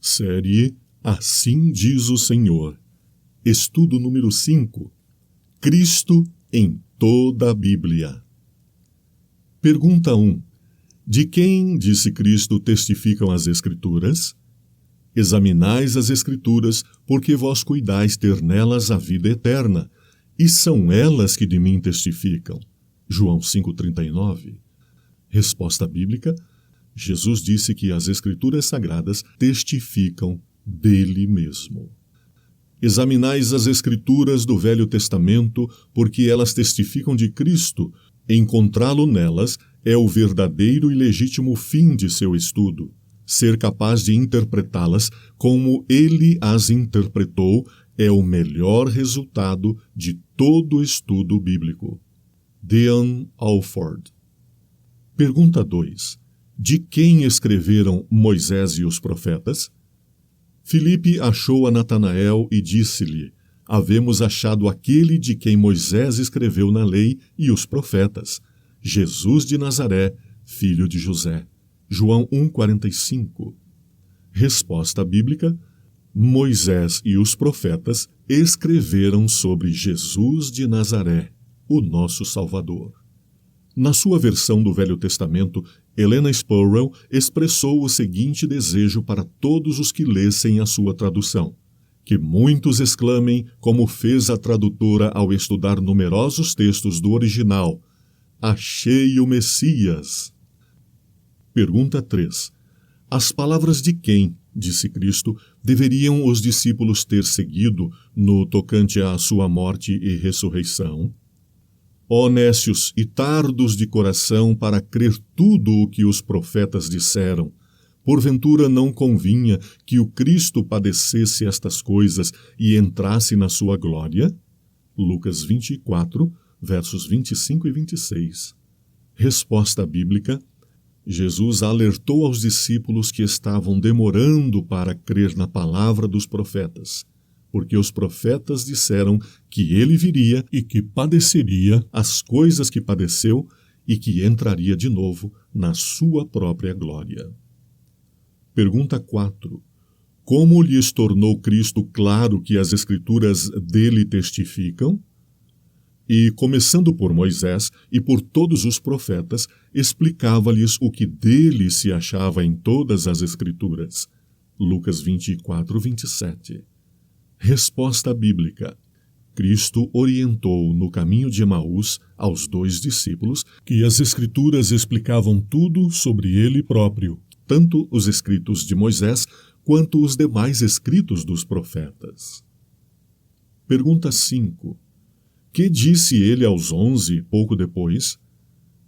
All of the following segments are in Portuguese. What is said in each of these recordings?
Série Assim diz o Senhor. Estudo número 5. Cristo em toda a Bíblia. Pergunta 1. De quem, disse Cristo, testificam as Escrituras? Examinais as Escrituras, porque vós cuidais ter nelas a vida eterna, e são elas que de mim testificam. João 5,39. Resposta bíblica: Jesus disse que as Escrituras Sagradas testificam dele mesmo. Examinais as Escrituras do Velho Testamento, porque elas testificam de Cristo. Encontrá-lo nelas é o verdadeiro e legítimo fim de seu estudo. Ser capaz de interpretá-las como ele as interpretou é o melhor resultado de todo estudo bíblico. Dean Alford. Pergunta 2. De quem escreveram Moisés e os profetas? Filipe achou a Natanael e disse-lhe: havemos achado aquele de quem Moisés escreveu na lei e os profetas, Jesus de Nazaré, filho de José. João 1,45. Resposta bíblica: Moisés e os profetas escreveram sobre Jesus de Nazaré, o nosso Salvador. Na sua versão do Velho Testamento, Helena Spurwell expressou o seguinte desejo para todos os que lessem a sua tradução: que muitos exclamem, como fez a tradutora ao estudar numerosos textos do original: achei o Messias! Pergunta 3. As palavras de quem, disse Cristo, deveriam os discípulos ter seguido no tocante à sua morte e ressurreição? Ó nécios e tardos de coração para crer tudo o que os profetas disseram, porventura não convinha que o Cristo padecesse estas coisas e entrasse na sua glória? Lucas 24, versos 25 e 26. Resposta bíblica: Jesus alertou aos discípulos que estavam demorando para crer na palavra dos profetas, porque os profetas disseram que ele viria e que padeceria as coisas que padeceu e que entraria de novo na sua própria glória. Pergunta 4. Como lhes tornou Cristo claro que as Escrituras dele testificam? E, começando por Moisés e por todos os profetas, explicava-lhes o que dele se achava em todas as Escrituras. Lucas 24, 27. Resposta bíblica: Cristo orientou no caminho de Emaús aos 2 discípulos que as Escrituras explicavam tudo sobre ele próprio, tanto os escritos de Moisés quanto os demais escritos dos profetas. Pergunta 5. Que disse ele aos 11, pouco depois?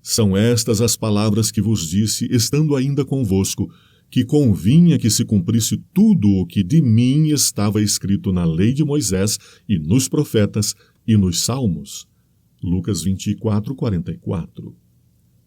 São estas as palavras que vos disse, estando ainda convosco, que convinha que se cumprisse tudo o que de mim estava escrito na lei de Moisés e nos profetas e nos salmos. Lucas 24, 44.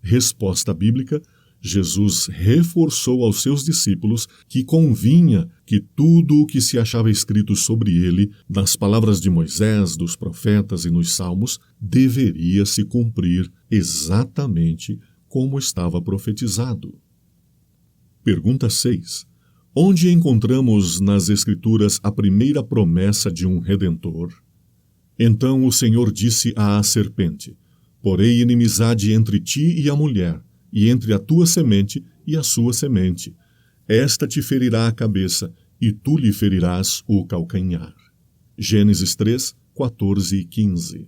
Resposta bíblica: Jesus reforçou aos seus discípulos que convinha que tudo o que se achava escrito sobre ele, nas palavras de Moisés, dos profetas e nos salmos, deveria se cumprir exatamente como estava profetizado. Pergunta 6. Onde encontramos nas Escrituras a primeira promessa de um Redentor? Então o Senhor disse à serpente: porei inimizade entre ti e a mulher, e entre a tua semente e a sua semente. Esta te ferirá a cabeça, e tu lhe ferirás o calcanhar. Gênesis 3, 14 e 15.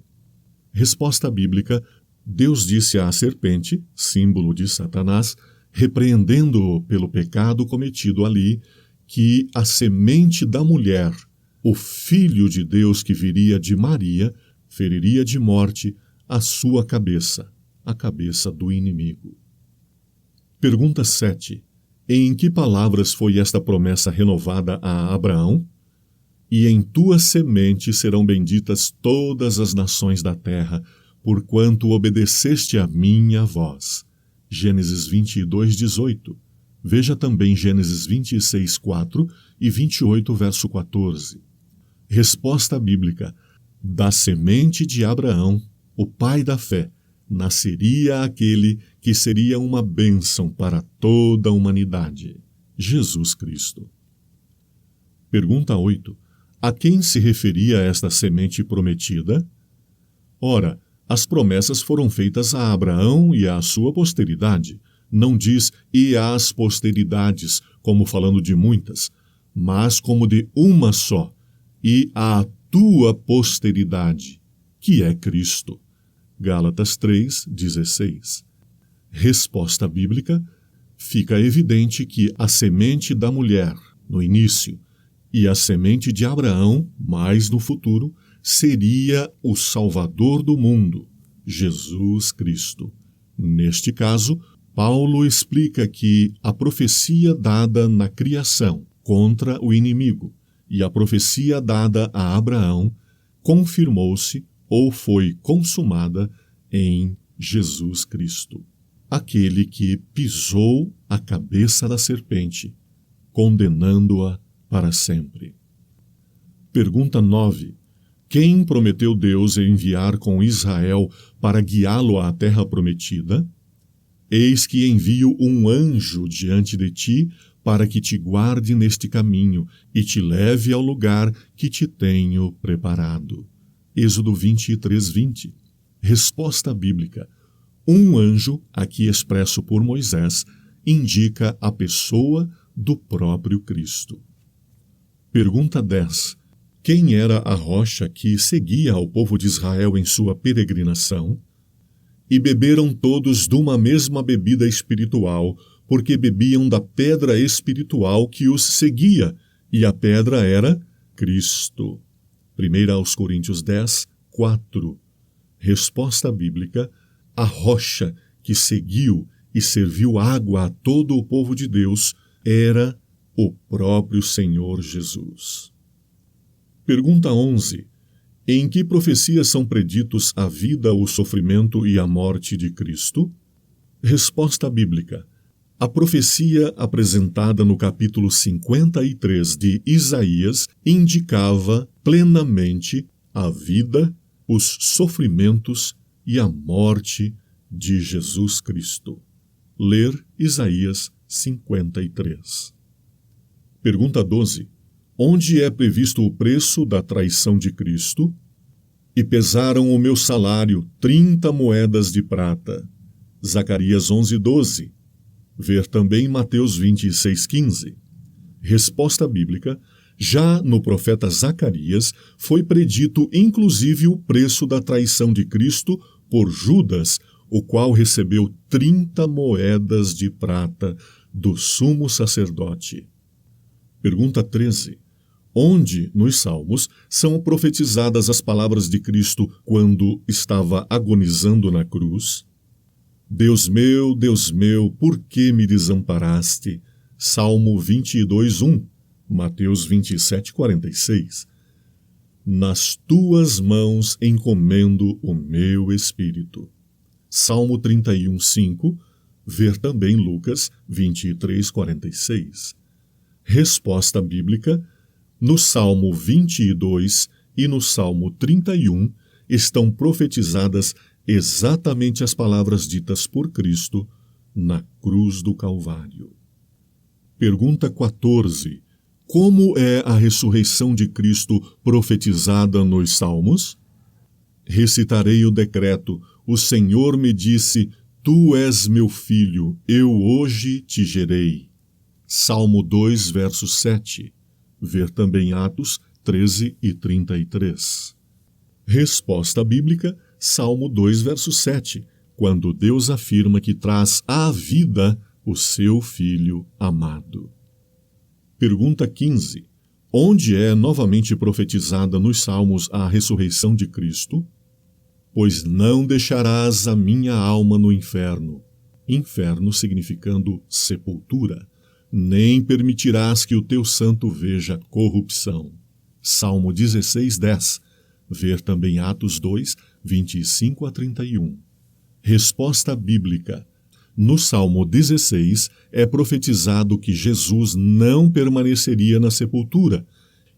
Resposta bíblica: Deus disse à serpente, símbolo de Satanás, repreendendo-o pelo pecado cometido ali, que a semente da mulher, o Filho de Deus que viria de Maria, feriria de morte a sua cabeça, a cabeça do inimigo. Pergunta 7. Em que palavras foi esta promessa renovada a Abraão? E em tua semente serão benditas todas as nações da terra, porquanto obedeceste a minha voz. Gênesis 22, 18. Veja também Gênesis 26, 4 e 28, verso 14. Resposta bíblica: da semente de Abraão, o pai da fé, nasceria aquele que seria uma bênção para toda a humanidade, Jesus Cristo. Pergunta 8. A quem se referia esta semente prometida? Ora, as promessas foram feitas a Abraão e à sua posteridade. Não diz e às posteridades, como falando de muitas, mas como de uma só, e à tua posteridade, que é Cristo. Gálatas 3:16. Resposta bíblica: fica evidente que a semente da mulher, no início, e a semente de Abraão, mais no futuro, seria o Salvador do mundo, Jesus Cristo. Neste caso, Paulo explica que a profecia dada na criação contra o inimigo e a profecia dada a Abraão confirmou-se ou foi consumada em Jesus Cristo, aquele que pisou a cabeça da serpente, condenando-a para sempre. Pergunta 9. Quem prometeu Deus enviar com Israel para guiá-lo à terra prometida? Eis que envio um anjo diante de ti para que te guarde neste caminho e te leve ao lugar que te tenho preparado. Êxodo 23:20. Resposta bíblica. Um anjo, aqui expresso por Moisés, indica a pessoa do próprio Cristo. Pergunta 10. Quem era a rocha que seguia ao povo de Israel em sua peregrinação? E beberam todos de uma mesma bebida espiritual, porque bebiam da pedra espiritual que os seguia, e a pedra era Cristo. 1 Coríntios 10:4. Resposta bíblica: a rocha que seguiu e serviu água a todo o povo de Deus era o próprio Senhor Jesus. Pergunta 11. Em que profecias são preditos a vida, o sofrimento e a morte de Cristo? Resposta bíblica. A profecia apresentada no capítulo 53 de Isaías indicava plenamente a vida, os sofrimentos e a morte de Jesus Cristo. Ler Isaías 53. Pergunta 12. Onde é previsto o preço da traição de Cristo? E pesaram o meu salário 30 moedas de prata. Zacarias 11:12. Ver também Mateus 26:15. Resposta bíblica: já no profeta Zacarias foi predito inclusive o preço da traição de Cristo por Judas, o qual recebeu 30 moedas de prata do sumo sacerdote. Pergunta 13. Onde, nos Salmos, são profetizadas as palavras de Cristo quando estava agonizando na cruz? Deus meu, por que me desamparaste? Salmo 22:1, Mateus 27:46. Nas tuas mãos encomendo o meu espírito. Salmo 31:5, ver também Lucas 23:46. Resposta bíblica: no Salmo 22 e no Salmo 31 estão profetizadas exatamente as palavras ditas por Cristo na cruz do Calvário. Pergunta 14. Como é a ressurreição de Cristo profetizada nos Salmos? Recitarei o decreto: o Senhor me disse, tu és meu filho, eu hoje te gerei. Salmo 2, verso 7. Ver também Atos 13 e 33. Resposta bíblica, Salmo 2, verso 7, quando Deus afirma que traz à vida o seu Filho amado. Pergunta 15. Onde é novamente profetizada nos Salmos a ressurreição de Cristo? Pois não deixarás a minha alma no inferno. Inferno significando sepultura. Nem permitirás que o teu santo veja corrupção. Salmo 16:10. Ver também Atos 2, 25 a 31. Resposta bíblica. No Salmo 16 é profetizado que Jesus não permaneceria na sepultura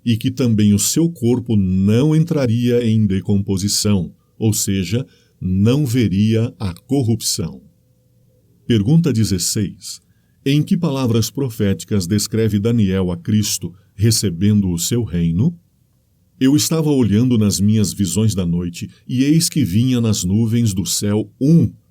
e que também o seu corpo não entraria em decomposição, ou seja, não veria a corrupção. Pergunta 16. Em que palavras proféticas descreve Daniel a Cristo recebendo o seu reino? Eu estava olhando nas minhas visões da noite, e eis que vinha nas nuvens do céu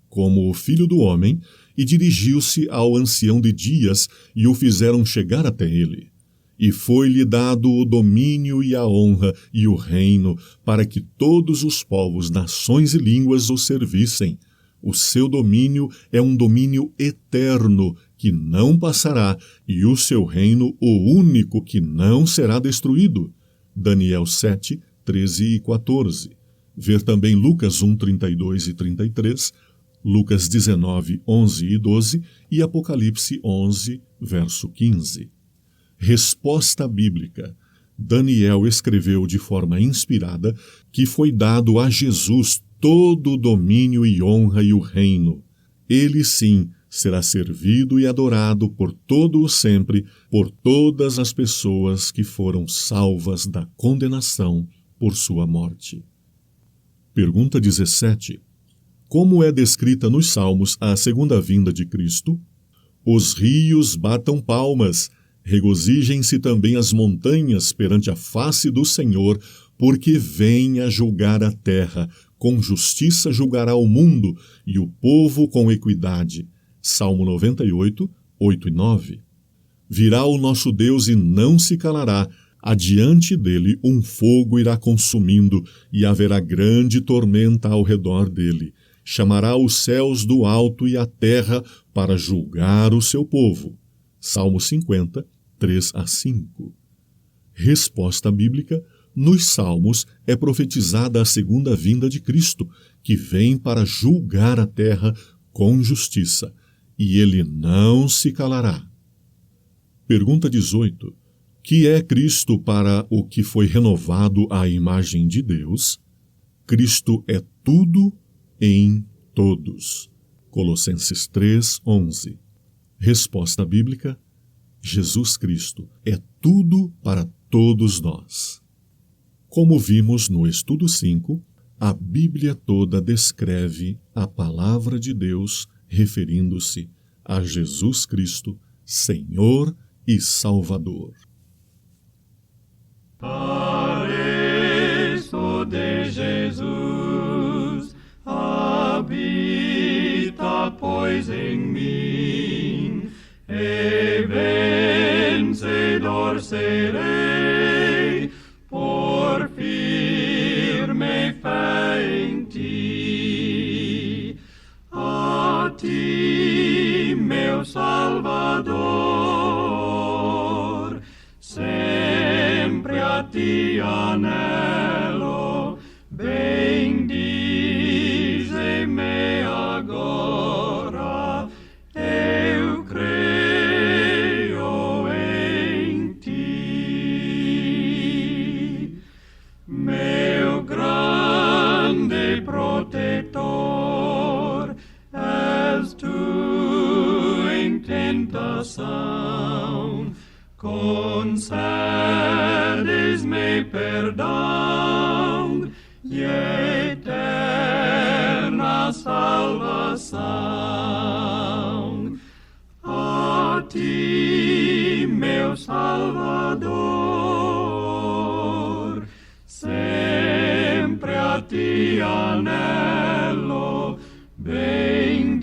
como o Filho do Homem, e dirigiu-se ao ancião de dias, e o fizeram chegar até ele. E foi-lhe dado o domínio e a honra e o reino, para que todos os povos, nações e línguas o servissem. O seu domínio é um domínio eterno, que não passará, e o seu reino o único que não será destruído. Daniel 7, 13 e 14. Ver também Lucas 1, 32 e 33, Lucas 19, 11 e 12 e Apocalipse 11, verso 15. Resposta bíblica. Daniel escreveu de forma inspirada que foi dado a Jesus todo o domínio e honra e o reino. Ele sim será servido e adorado por todo o sempre, por todas as pessoas que foram salvas da condenação por sua morte. Pergunta 17. Como é descrita nos Salmos a segunda vinda de Cristo? Os rios batam palmas, regozijem-se também as montanhas perante a face do Senhor, porque vem a julgar a terra, com justiça julgará o mundo e o povo com equidade. Salmo 98, 8 e 9. Virá o nosso Deus e não se calará, adiante dele um fogo irá consumindo, e haverá grande tormenta ao redor dele. Chamará os céus do alto e a terra para julgar o seu povo. Salmo 50, 3 a 5. Resposta bíblica. Nos Salmos é profetizada a segunda vinda de Cristo, que vem para julgar a terra com justiça, e ele não se calará. Pergunta 18. Que é Cristo para o que foi renovado à imagem de Deus? Cristo é tudo em todos. Colossenses 3, 11. Resposta bíblica. Jesus Cristo é tudo para todos nós. Como vimos no estudo 5, a Bíblia toda descreve a palavra de Deus referindo-se a Jesus Cristo, Senhor e Salvador. Pareço de Jesus, habita, pois, em mim, e vencedor serei, por firme fé em ti. A ti, meu Salvador, sempre a ti anelo, bendize-me agora, eu creio em ti. Meu grande protetor, és tu em tentação, concedes-me perdão e eterna salvação. A ti, meu Salvador, sempre a ti anelo, bendize-me